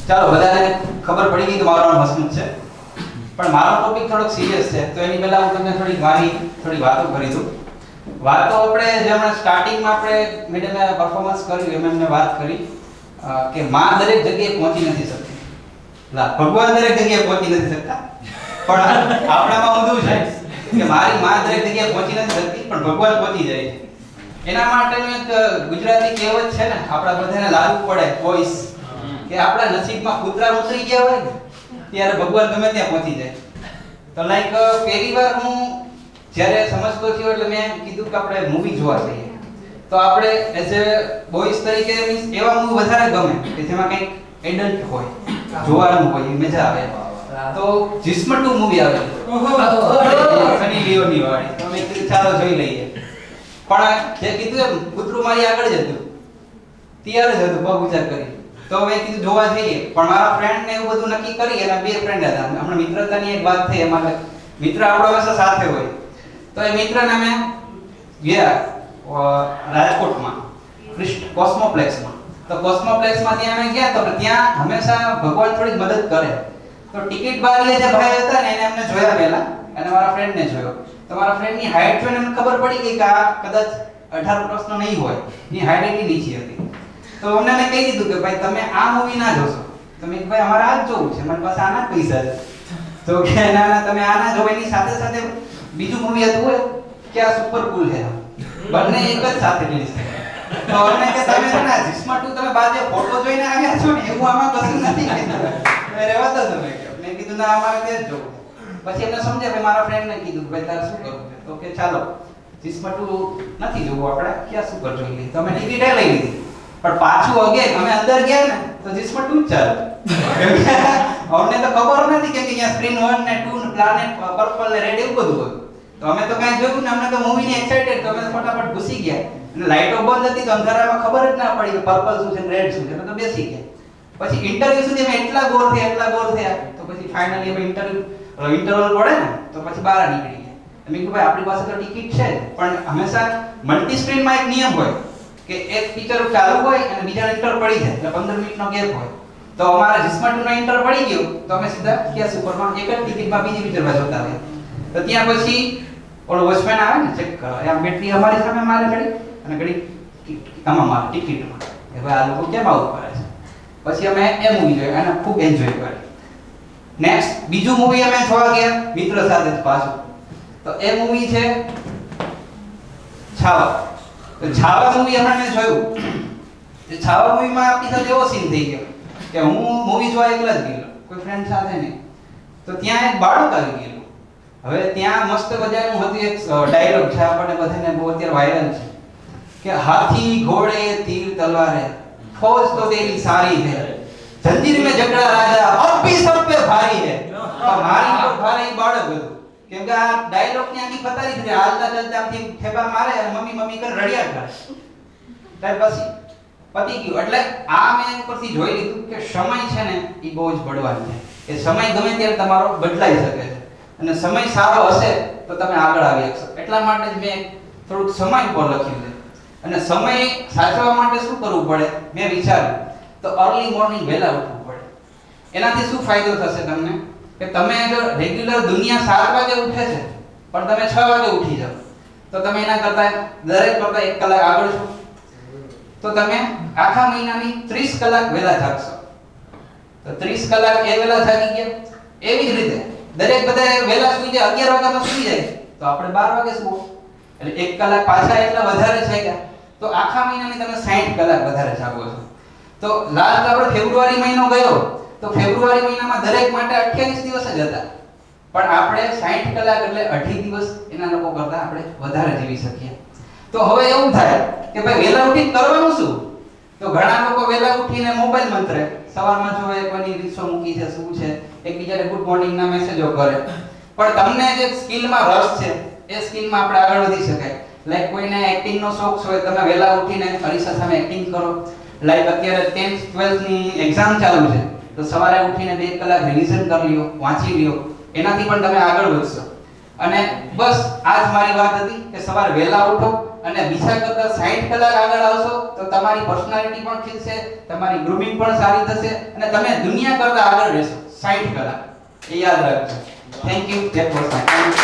ચાલો બધાને ખબર પડી ગઈ કે મારું નામ હસમુખ છે, પણ મારો ટોપિક થોડોક સિરિયસ છે. તો એની પહેલા હું તમને થોડી વાતો કરી દઉં. વાતો આપણે જે હમણાં સ્ટાર્ટિંગમાં આપણે મેડમે પરફોર્મન્સ કર્યું એમ એમને વાત કરી કે માં દરેક જગ્યાએ પહોંચી નથી શકતી. ભગવાન દરેક જગ્યાએ પહોંચી નથી શકતા, પણ આપણામાં ઊંધું છે કે મારી માં દરેક જગ્યાએ પહોંચી નથી શકતી પણ ભગવાન પહોંચી જાય છે. એના માટેનું એક ગુજરાતી કહેવત છે ને, આપણા બધાને લાગુ પડે વોઇસ, કે આપણા નસીબમાં કૂતરા ઉતરી ગયા હોય ને ત્યારે ભગવાન ગમે ત્યાં પહોંચી જાય. તો લાઈક પહેલી વાર હું જ્યારે સમજતો થયો એટલે મેં કીધું કે આપણે મૂવી જોવા જઈએ. તો આપણે એઝ એ બોયઝ તરીકે મીન્સ એવા મૂવી વધારે ગમે કે જેમાં કંઈક એડલ્ટ હોય, જોવાનું હોય, મજા આવે. તો જિસ્મ 2 મૂવી આવે સની લિયોની વાળી, તો મેં કીધું ચાલો જોઈ લઈએ. પણ જે કીધું એમ કૂતરું મારી આગળ જ હતું, તૈયાર જ હતું પગ ઊંચા કરી. તો મેં કીધું જોવા જઈએ. પણ મારા ફ્રેન્ડ ને એવું બધું નક્કી કરી, એના 2 ફ્રેન્ડ હતા. હમણાં મિત્રતાની એક વાત થઈ, અમારે મિત્ર આપણો હંમેશા સાથે હોય. તો એ મિત્રને અમે ગયા રાજકોટમાં કોસ્મોપ્લેક્સમાં. તો કોસ્મોપ્લેક્સમાં ત્યાં અમે ગયા. તો ત્યાં હંમેશા ભગવાન થોડી મદદ કરે. તો ટિકિટ બારીએ જે ભાઈ હતા ને એને અમને જોયા પહેલા, અને મારા ફ્રેન્ડને જોયો. તો મારા ફ્રેન્ડની હાઈટ જોઈને અમને ખબર પડી ગઈ કે આ કદાચ 18 વર્ષનો નહીં હોય, એની હાઈટ એટલી નીચી હતી. તો અમને એને કહી દીધું કે ભાઈ તમે આ મૂવી ના જોશો. તો મેં કીધું ભાઈ અમારે આ જ જોવું છે, મારી પાસે આના જ પૈસા છે. તો કે ના તમે આ ના જોવો. એની સાથે સાથે બીજું મૂવી હતું કે આ સુપર કૂલ છે, બંને એક જ સાથે રિલીઝ થયા. તો અમને કે તમે છે ને જિસ્મ 2 તમે બાજે ફોટો જોઈને આવ્યા છો ને, એવું આમાં કશું નથી. મેં રહેવા દો તમે કે મેં કીધું ના અમારે તે જ જોવું. પછી એમને સમજ્યા કે મારા ફ્રેન્ડને કીધું ભાઈ તારે શું કરવું છે. તો કે ચાલો જિસ્મ 2 નથી જોવું આપણે, ક્યાં સુપર જોઈ લઈએ. તો અમે ટિકિટ લઈ લીધી. પણ પાછું અગેન અમે અંદર ગયા ને તો જિસ્મ 2 જ ચાલે. અમને તો ખબર નથી કે અહીંયા સ્ક્રીન 1 ને 2 ને પ્લાનેટ પર્પલ ને રેડ એવું બધું હતું. તો અમે તો કાંઈ જોયું ને, અમને તો મૂવીની એક્સાઇટેડ. તો અમે ફટાફટ ઘૂસી ગયા. અને લાઈટો બંધ હતી તો અંધારામાં ખબર જ ના પડી કે પર્પલ શું છે રેડ શું છે. અમે તો બેસી ગયા. પછી ઇન્ટરવ્યુ સુધી અમે એટલા ગોર થયા. તો પછી ફાઇનલી અમે ઇન્ટરવલ પડે ને તો પછી બહાર નીકળી ગયા. મેં કીધું ભાઈ આપણી પાસે તો ટિકિટ છે, પણ હંમેશા મલ્ટી સ્ક્રીનમાં એક નિયમ હોય કે એક પિક્ચર ચાલુ હોય અને બીજાનો ઇન્ટર પડી જાય, એટલે 15 મિનિટનો ગેપ હોય. તો અમારા જિસ્મ 2 નો ઇન્ટર પડી ગયો તો અમે સીધા ક્યાં સુપરમાં એક જ ટિકિટમાં બીજી પિક્ચરમાં જોતા રહ્યા. તો ત્યાં પછી ઓલો વોચમેન આવે ને ચેક કરવા, આ બેટરી અમારી સામે મારે ઘડી અને ઘડી આમાં મારે ટિકિટમાં કે ભાઈ આ લોકો કેમ આવું કરે છે. પછી અમે એ મૂવી જોઈ અને ખૂબ એન્જોય કરી. નેક્સ્ટ બીજું મૂવી અમે જોવા ગયા મિત્ર સાથે પાછું. તો એ મૂવી છે છાવા. તો છાવા મૂવી હમણાં મેં જોયું. તે છાવા મૂવીમાં આપણી સાથે એવો સીન થઈ ગયો કે હું મૂવી જોવા એકલા જ ગયેલો, કોઈ ફ્રેન્ડ સાથે નહીં. તો ત્યાં એક બાળક આવી ગયેલું. હવે ત્યાં મસ્ત મજાનું હતું એક ડાયલોગ છે, આપણને બધાને બહુ અત્યારે વાયરલ છે કે હાથી ઘોડે તીર તલવારે ફौज तो तेरी सारी है, जंजीर में जकड़ा राजा अब भी सब पे भारी है. તો મારી પર ભારે ઈ બાળક હતું. કેમ કે આ ડાયલોગ ની આખી પતારી છે, હાલતા ચાલતા આમથી ઠેબા મારે અને મમ્મી કર રડિયા કરે. ત્યાર પછી પતી ગયું. એટલે આ મેં ઉપરથી જોઈ લીધું કે સમય છે ને ઈ બહુ જ બળવાન છે. કે સમય ગમે ત્યારે તમારો બદલાઈ શકે છે, અને સમય સારો હશે તો તમે આગળ આવી શકશો. એટલા માટે જ મેં થોડુંક સમય ઉપર લખ્યું છે. અને સમય સાચવવા માટે શું કરવું પડે મેં વિચાર્યું તો અર્લી મોર્નિંગ વહેલા ઉઠવું પડે. એનાથી શું ફાયદો થશે તમને કે તમે જો રેગ્યુલર દુનિયા 7 વાગે ઉઠે છે પણ તમે 6 વાગે ઉઠી જાવ તો તમે એના કરતા દરેક કરતા 1 કલાક આગળ છો. તો તમે આખા મહિનાની 30 કલાક વહેલા જાગશો. તો 30 કલાક એ વહેલા જાગી ગયા. એવી જ રીતે દરેક બધા વહેલા સુઈ જાય, 11 વાગ્યામાં સુઈ જાય તો આપણે 12 વાગે સુવો, એટલે 1 કલાક પાછા એટલા વધારે છે કે તો આખા મહિનાની તમે 60 કલાક વધારે જાગો છો. તો લાસ્ટ આપણે ફેબ્રુઆરી મહિનો ગયો તો ફેબ્રુઆરી મહિનામાં દરેક માટે 28 દિવસ જ હતા, પણ આપણે 60 કલાક એટલે 2.5 દિવસ એના લોકો કરતા આપણે વધારે જીવી શકીએ. તો હવે એવું થાય કે ભાઈ વહેલા ઉઠીને કરવાનું શું? તો ઘણા લોકો વહેલા ઉઠીને મોબાઈલ મંત્રે, સવારમાં જોવે કોની રીલ્સો મૂકી છે, શું છે, એકબીજાને ગુડ મોર્નિંગ ના મેસેજો કરે. પણ તમને જે સ્કિલમાં રસ છે એ સ્કિલમાં આપણે આગળ વધી શકાય. લાઈક કોઈને એક્ટિંગ નો શોખ હોય, તમે વહેલા ઉઠીને અરીસા સામે એક્ટિંગ કરો. લાઈક અત્યારે 10th 12th ની એક્ઝામ ચાલુ છે તો સવારે ઉઠીને 2 કલાક રિવિઝન કરી લ્યો, વાંચી લ્યો, એનાથી પણ તમે આગળ વધશો. અને બસ આ જ મારી વાત હતી કે સવારે વહેલા ઉઠો અને બીજા કરતા 60 કલાક આગળ આવશો તો તમારી પર્સનાલિટી પણ ખીલશે, તમારી ગ્રૂમિંગ પણ સારી થશે અને તમે દુનિયા કરતા આગળ રહેશો 60 કલાક. એ યાદ રાખજો. Thank you.